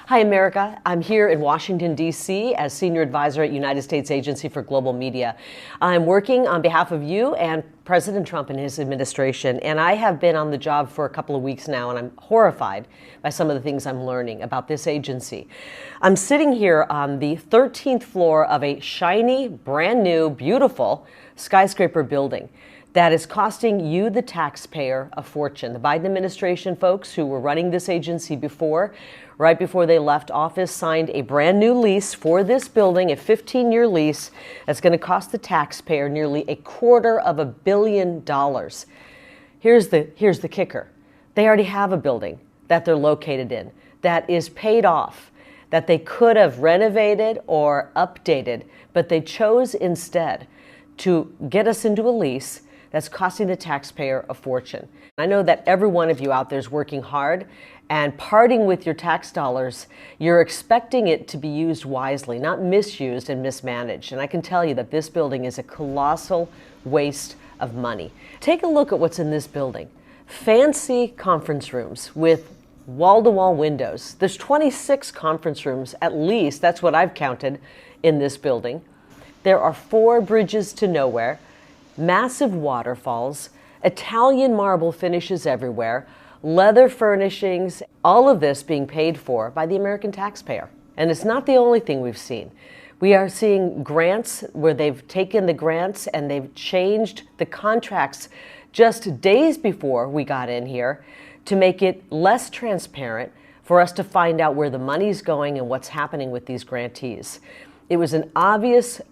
Hi, America. I'm here in Washington, D.C. as Senior Advisor at United States Agency for Global Media. I'm working on behalf of you and President Trump and his administration, and I have been on the job for a couple of weeks now, and I'm horrified by some of the things I'm learning about this agency. I'm sitting here on the 13th floor of a shiny, brand new, beautiful skyscraper building that is costing you, the taxpayer, a fortune. The Biden administration folks who were running this agency before, right before they left office, signed a brand new lease for this building, a 15-year lease that's going to cost the taxpayer nearly $250 million. Here's the kicker. They already have a building that they're located in that is paid off, that they could have renovated or updated, but they chose instead to get us into a lease that's costing the taxpayer a fortune. I know that every one of you out there is working hard and parting with your tax dollars. You're expecting it to be used wisely, not misused and mismanaged. And I can tell you that this building is a colossal waste of money. Take a look at what's in this building. Fancy conference rooms with wall-to-wall windows. There's 26 conference rooms, at least, that's what I've counted, in this building. There are 4 bridges to nowhere, massive waterfalls, Italian marble finishes everywhere, leather furnishings, all of this being paid for by the American taxpayer. And it's not the only thing we've seen. We are seeing grants where they've taken the grants and they've changed the contracts just days before we got in here to make it less transparent for us to find out where the money's going and what's happening with these grantees. It was an obvious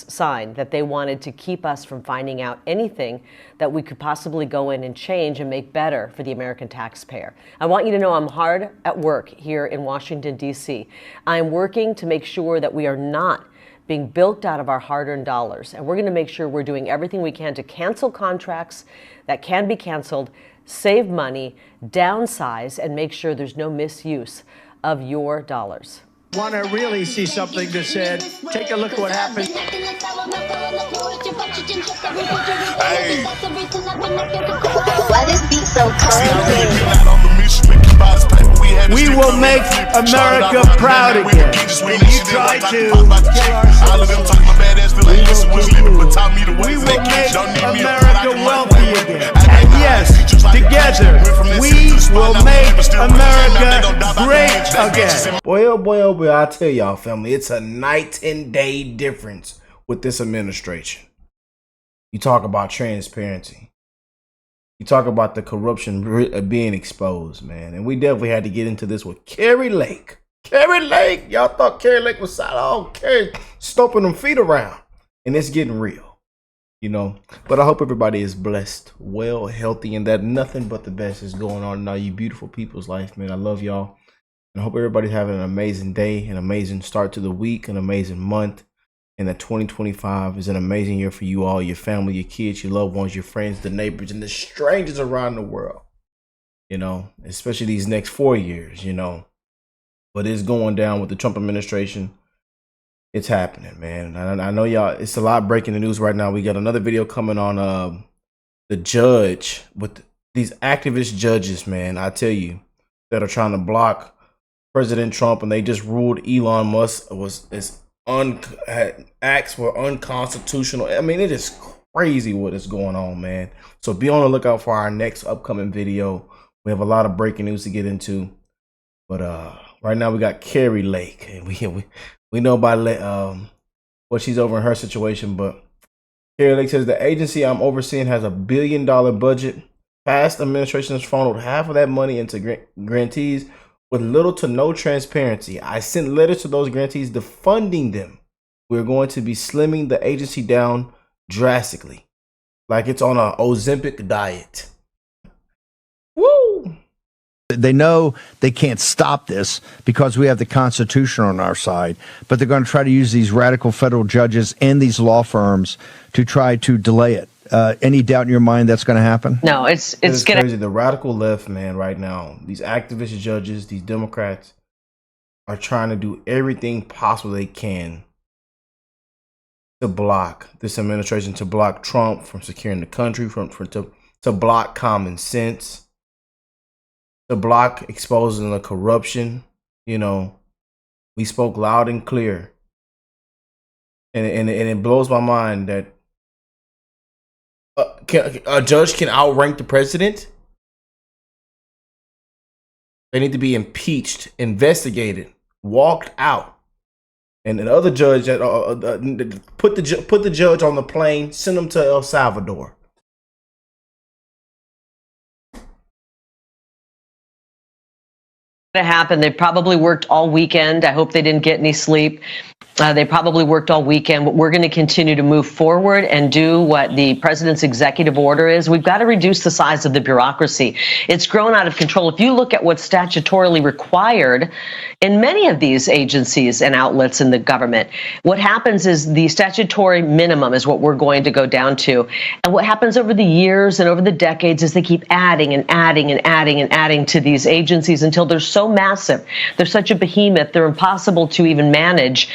sign that they wanted to keep us from finding out anything that we could possibly go in and change and make better for the American taxpayer. I want you to know I'm hard at work here in Washington, D.C. I'm working to make sure that we are not being bilked out of our hard-earned dollars. And we're going to make sure we're doing everything we can to cancel contracts that can be canceled, save money, downsize, and make sure there's no misuse of your dollars. Want to really see something that said, take a look at what happened. Hey. Why this beat so crazy? We will make America proud again. When you try to kill our we will make America wealthy again. And yes, together, we will make America great again. Boy, oh boy, oh boy, I tell y'all, family, it's a night and day difference with this administration. You talk about transparency. You talk about the corruption being exposed, man. And we definitely had to get into this with Kari Lake. Kari Lake, y'all thought Kari Lake was solid. Oh, Kari stomping them feet around. And it's getting real, you know. But I hope everybody is blessed, well, healthy, and that nothing but the best is going on in all you beautiful people's life, man. I love y'all. And I hope everybody's having an amazing day, an amazing start to the week, an amazing month. And that 2025 is an amazing year for you all, your family, your kids, your loved ones, your friends, the neighbors, and the strangers around the world. You know, especially these next 4 years, you know. But it's going down with the Trump administration. It's happening, man. I know y'all, it's a lot breaking the news right now. We got another video coming on the judge with these activist judges, man. I tell you, that are trying to block President Trump, and they just ruled Elon Musk acts were unconstitutional. I mean, it is crazy what is going on, man. So be on the lookout for our next upcoming video. We have a lot of breaking news to get into, but right now we got Kari Lake, and we know about what she's over in her situation. But Kari Lake says the agency I'm overseeing has $1 billion budget. Past administration has funneled half of that money into grantees with little to no transparency. I sent letters to those grantees defunding them. We're going to be slimming the agency down drastically, like it's on an Ozempic diet. Woo! They know they can't stop this because we have the Constitution on our side, but they're going to try to use these radical federal judges and these law firms to try to delay it. Any doubt in your mind that's going to happen? No, it's crazy. The radical left, man, right now, these activist judges, these Democrats are trying to do everything possible they can to block this administration, to block Trump from securing the country, to block common sense, to block exposing the corruption, You know, we spoke loud and clear. And it blows my mind that a judge can outrank the president. They need to be impeached, investigated, walked out. And the other judge that put the judge on the plane, send him to El Salvador. To happen. They probably worked all weekend. I hope they didn't get any sleep. They probably worked all weekend, but we're going to continue to move forward and do what the president's executive order is. We've got to reduce the size of the bureaucracy. It's grown out of control. If you look at what's statutorily required in many of these agencies and outlets in the government, what happens is the statutory minimum is what we're going to go down to. And what happens over the years and over the decades is they keep adding and adding and adding and adding to these agencies until they're so massive. They're such a behemoth. They're impossible to even manage.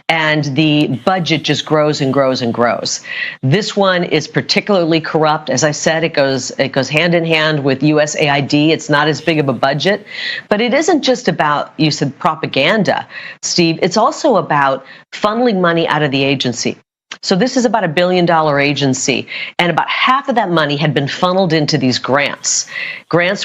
And the budget just grows and grows and grows. This one is particularly corrupt. As I said, it goes hand in hand with USAID. It's not as big of a budget, but it isn't just about, you said, propaganda, Steve. It's also about funneling money out of the agency. So this is about $1 billion agency, and about half of that money had been funneled into these grants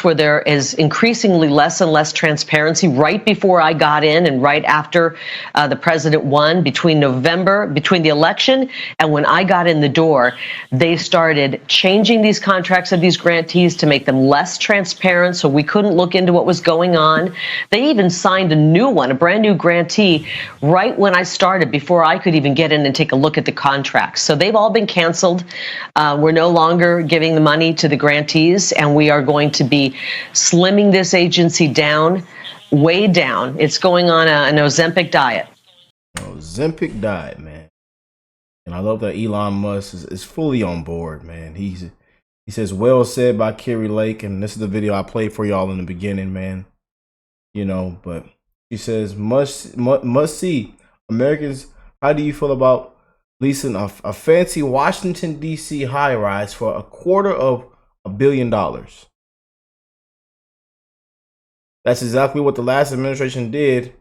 where there is increasingly less and less transparency. Right before I got in and right after the president won, between the election and when I got in the door, they started changing these contracts of these grantees to make them less transparent, so we couldn't look into what was going on. They even signed a new one, a brand new grantee, right when I started, before I could even get in and take a look at the contracts. So they've all been canceled. We're no longer giving the money to the grantees, and we are going to be slimming this agency down, way down. It's going on an Ozempic diet. Ozempic diet, man. And I love that Elon Musk is fully on board, man. He says, well said by Kari Lake, and this is the video I played for y'all in the beginning, man. You know, but he says, must see Americans, how do you feel about leasing a fancy Washington, D.C. high-rise for $250 million? That's exactly what the last administration did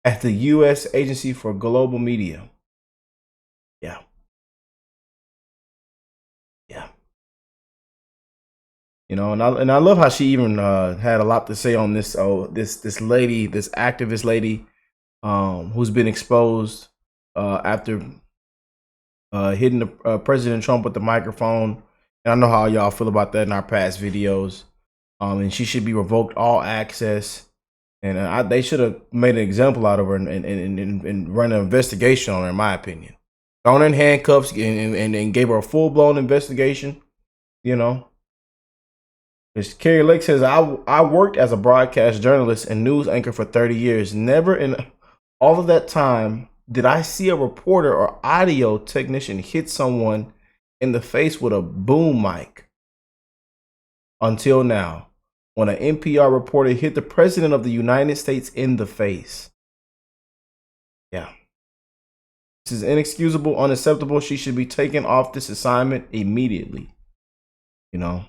at the U.S. Agency for Global Media. Yeah. You know, and I love how she even had a lot to say on this. This lady, this activist lady, who's been exposed after hitting President Trump with the microphone. And I know how y'all feel about that in our past videos. And she should be revoked all access. And they should have made an example out of her and run an investigation on her, in my opinion. Thrown her in handcuffs and gave her a full-blown investigation, you know. Because Kari Lake says, I worked as a broadcast journalist and news anchor for 30 years. Never in all of that time did I see a reporter or audio technician hit someone in the face with a boom mic. Until now, when an NPR reporter hit the president of the United States in the face. Yeah. This is inexcusable, unacceptable. She should be taken off this assignment immediately. You know.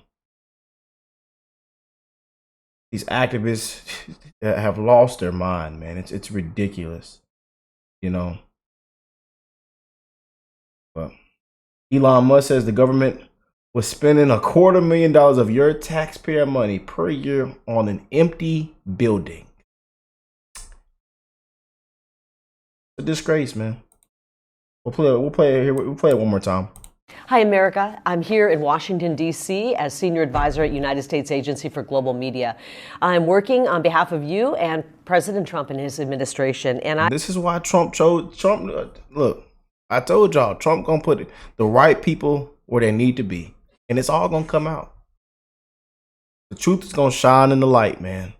These activists have lost their mind, man. It's ridiculous, you know. But Elon Musk says the government was spending $250,000 of your taxpayer money per year on an empty building. It's a disgrace, man. We'll play it one more time. Hi, America. I'm here in Washington, D.C. as Senior Advisor at United States Agency for Global Media. I'm working on behalf of you and President Trump and his administration. And this is why Trump chose Trump. Look, I told y'all, Trump gonna put the right people where they need to be, and it's all gonna come out. The truth is gonna shine in the light, man.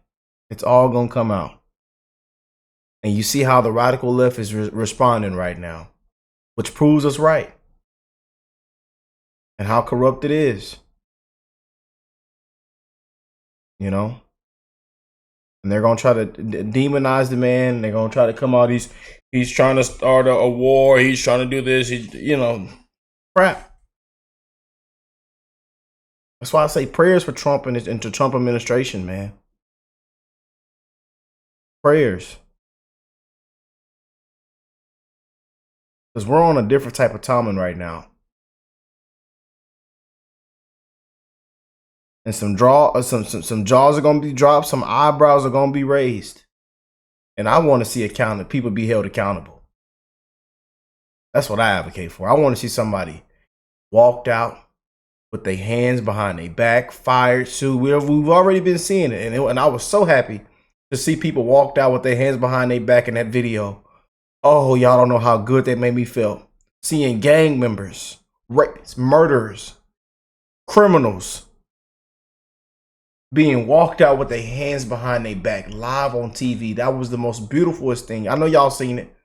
It's all gonna come out, and you see how the radical left is responding right now, which proves us right. And how corrupt it is, you know. And they're gonna try to demonize the man. They're gonna try to come out. He's trying to start a war. He's trying to do this. You know, crap. That's why I say prayers for Trump and the Trump administration, man. Prayers. Because we're on a different type of timing right now. And some jaws are gonna be dropped, some eyebrows are gonna be raised. And I want to see people be held accountable. That's what I advocate for. I want to see somebody walked out with their hands behind their back, fired, sued. We've already been seeing it. And I was so happy to see people walked out with their hands behind their back in that video. Oh, y'all don't know how good that made me feel. Seeing gang members, rapes, murderers, criminals being walked out with their hands behind their back live on TV. That was the most beautifulest thing. I know y'all seen it.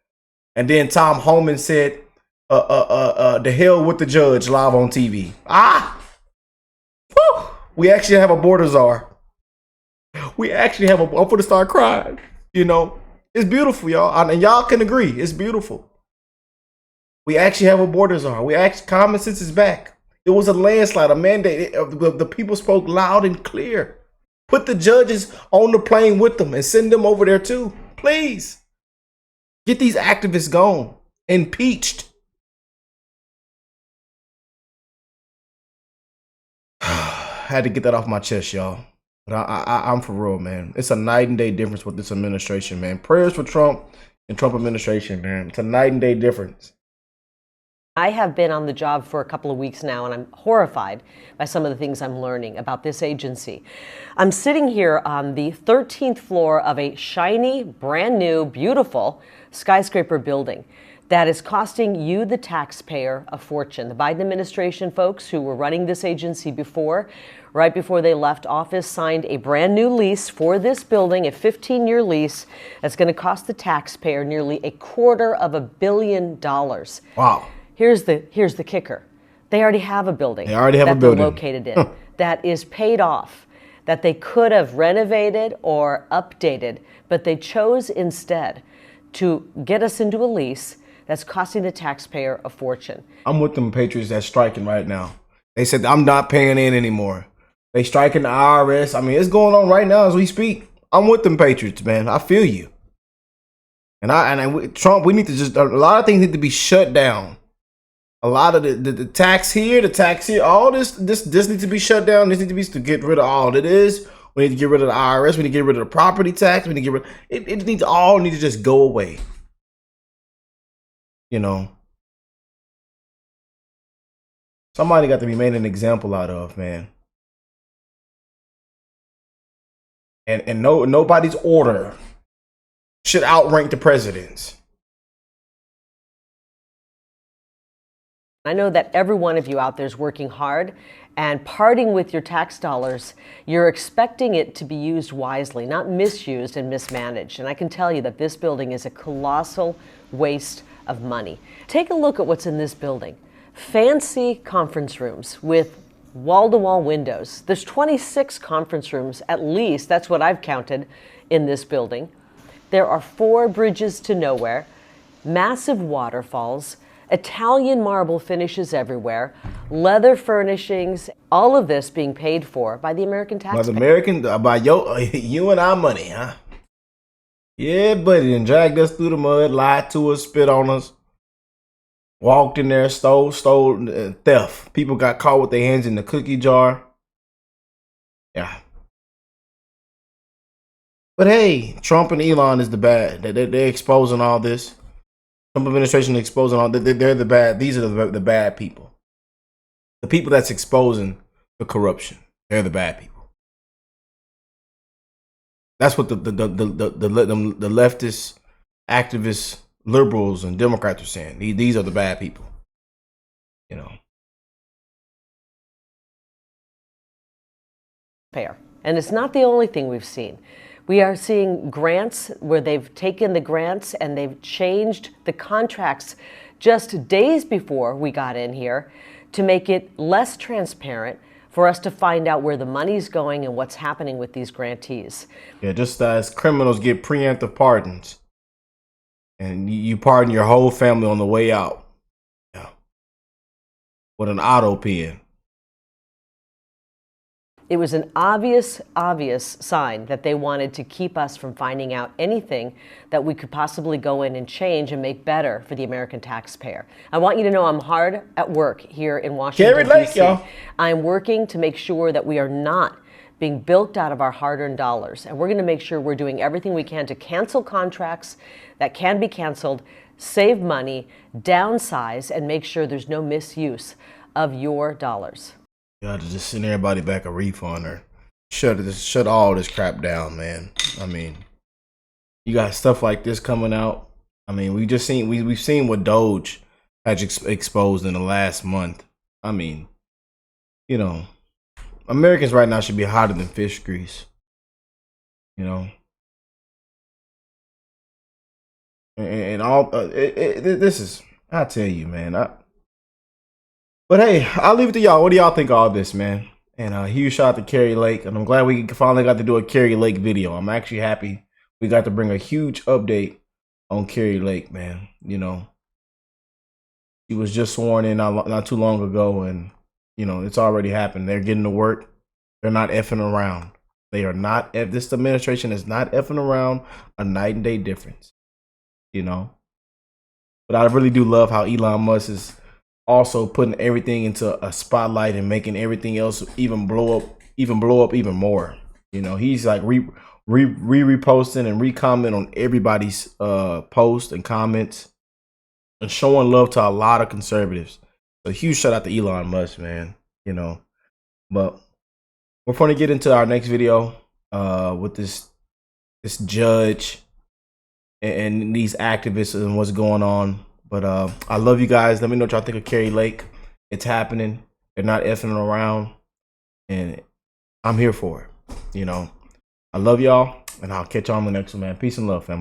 And then Tom Homan said, the hell with the judge live on TV. Woo! We actually have a border czar. I'm gonna start crying. You know, it's beautiful, y'all. And y'all can agree, it's beautiful. We actually have a border czar. Common sense is back. It was a landslide, a mandate. The people spoke loud and clear. Put the judges on the plane with them and send them over there too. Please. Get these activists gone. Impeached. Had to get that off my chest, y'all. But I'm for real, man. It's a night and day difference with this administration, man. Prayers for Trump and Trump administration, man. It's a night and day difference. I have been on the job for a couple of weeks now, and I'm horrified by some of the things I'm learning about this agency. I'm sitting here on the 13th floor of a shiny, brand new, beautiful skyscraper building that is costing you, the taxpayer, a fortune. The Biden administration folks who were running this agency before, right before they left office, signed a brand new lease for this building, a 15-year lease that's going to cost the taxpayer nearly $250 million. Wow. Here's the kicker. They already have a building. They're located in that is paid off, that they could have renovated or updated, but they chose instead to get us into a lease that's costing the taxpayer a fortune. I'm with them patriots that's striking right now. They said, I'm not paying in anymore. They striking the IRS. I mean, it's going on right now as we speak. I'm with them patriots, man. I feel you. And Trump, we need to a lot of things need to be shut down. A lot of the tax here, all this needs to be shut down. This needs to get rid of all it is. We need to get rid of the IRS. We need to get rid of the property tax. We need to get rid. It needs to just go away. You know, somebody got to be made an example out of, man. And nobody's order should outrank the president's. I know that every one of you out there is working hard and parting with your tax dollars. You're expecting it to be used wisely, not misused and mismanaged. And I can tell you that this building is a colossal waste of money. Take a look at what's in this building. Fancy conference rooms with wall-to-wall windows. There's 26 conference rooms, at least, that's what I've counted, in this building. There are 4 bridges to nowhere, massive waterfalls, Italian marble finishes everywhere, leather furnishings, all of this being paid for by the American taxpayer. By you and our money, huh? Yeah, buddy, and dragged us through the mud, lied to us, spit on us, walked in there, stole, theft. People got caught with their hands in the cookie jar. Yeah. But hey, Trump and Elon is the bad. They're exposing all this. Trump administration is exposing all. They're the bad. These are the bad people. The people that's exposing the corruption. They're the bad people. That's what the leftist, activists, liberals, and Democrats are saying. These are the bad people. You know. Fair. And it's not the only thing we've seen. We are seeing grants where they've taken the grants and they've changed the contracts just days before we got in here to make it less transparent for us to find out where the money's going and what's happening with these grantees. Yeah, just as criminals get preemptive pardons and you pardon your whole family on the way out. Yeah. With an auto pen. It was an obvious sign that they wanted to keep us from finding out anything that we could possibly go in and change and make better for the American taxpayer. I want you to know I'm hard at work here in Washington, D.C. I'm working to make sure that we are not being bilked out of our hard-earned dollars. And we're going to make sure we're doing everything we can to cancel contracts that can be canceled, save money, downsize, and make sure there's no misuse of your dollars. You got to just send everybody back a refund or shut all this crap down, man. I mean, you got stuff like this coming out. I mean, we've seen what Doge has exposed in the last month. I mean, you know, Americans right now should be hotter than fish grease. You know, and all this is, I tell you, man. But hey, I'll leave it to y'all. What do y'all think of all this, man? And a huge shout out to KariRickk. And I'm glad we finally got to do a KariRickk video. I'm actually happy we got to bring a huge update on KariRickk, man. You know, he was just sworn in not too long ago, and you know, it's already happened. They're getting to work. They're not effing around. They are not. This administration is not effing around. A night and day difference. You know. But I really do love how Elon Musk is also putting everything into a spotlight and making everything else even blow up even more. You know, he's like reposting and recommenting on everybody's posts and comments and showing love to a lot of conservatives. So huge shout out to Elon Musk, man. You know, but we're going to get into our next video with this judge and these activists and what's going on. But I love you guys. Let me know what y'all think of KariRickk. It's happening. They're not effing around. And I'm here for it. You know, I love y'all. And I'll catch y'all on the next one, man. Peace and love, family.